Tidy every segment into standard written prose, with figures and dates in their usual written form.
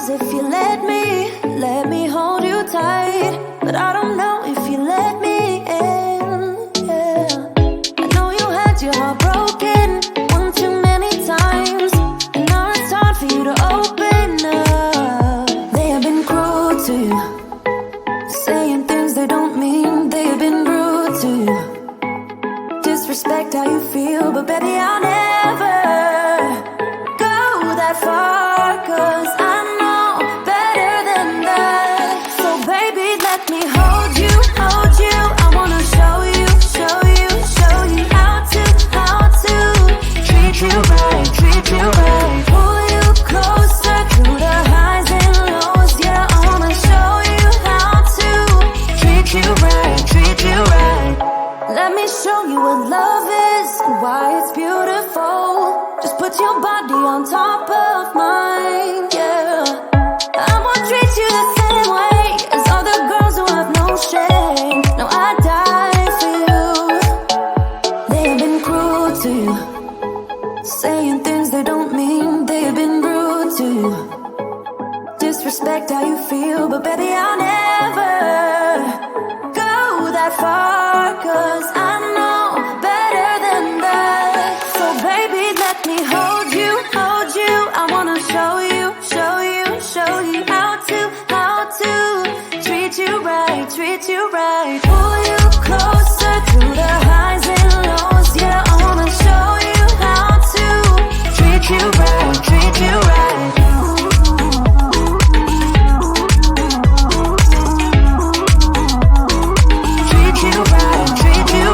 close if you let me hold you tight. But I don't know if you let me in, yeah. I know you had your heart broken one too many times, and now it's time for you to open up. They have been cruel to you, saying things they don't mean. They have been rude to you, disrespect how you feel. But baby, I'll never go that far, 'cause I know better than that. So baby, let me hold you. I wanna show you how to treat you right. Pull you closer through the highs and lows. Yeah, I wanna show you how to treat you right. Let me show you what love is and why it's beautiful. Just put your body on top of mine, yeah. I won't treat you the same way as other girls who have no shame. No, I die for you. They have been cruel to you, saying things they don't mean. They have been rude to you, disrespect how you feel. But baby, I'll never go that far, 'cause I know better than that. So baby, let me hold you. I wanna show you how to treat you right. Pull you closer through the highs and lows. Yeah, I wanna show you how to treat you right. Treat you right. Treat you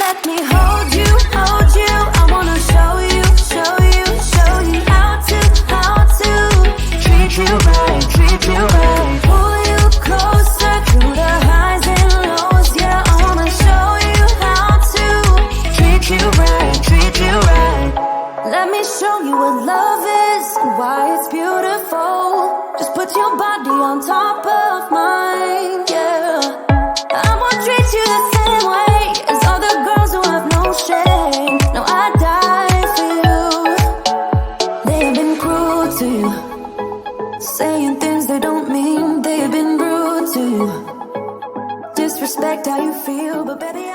let me hold you, hold you. I wanna show you, show you, show you how to treat you right, treat you right. Pull you closer through the highs and lows. Yeah, I wanna show you how to treat you right, treat you right. Let me show you what love is and why it's beautiful. Just put your body on top of mine, yeah. I'ma treat you the same way as other girls who have no shame. No, I die for you. They have been cruel to you, saying things they don't mean. They have been rude to you, disrespect how you feel, but baby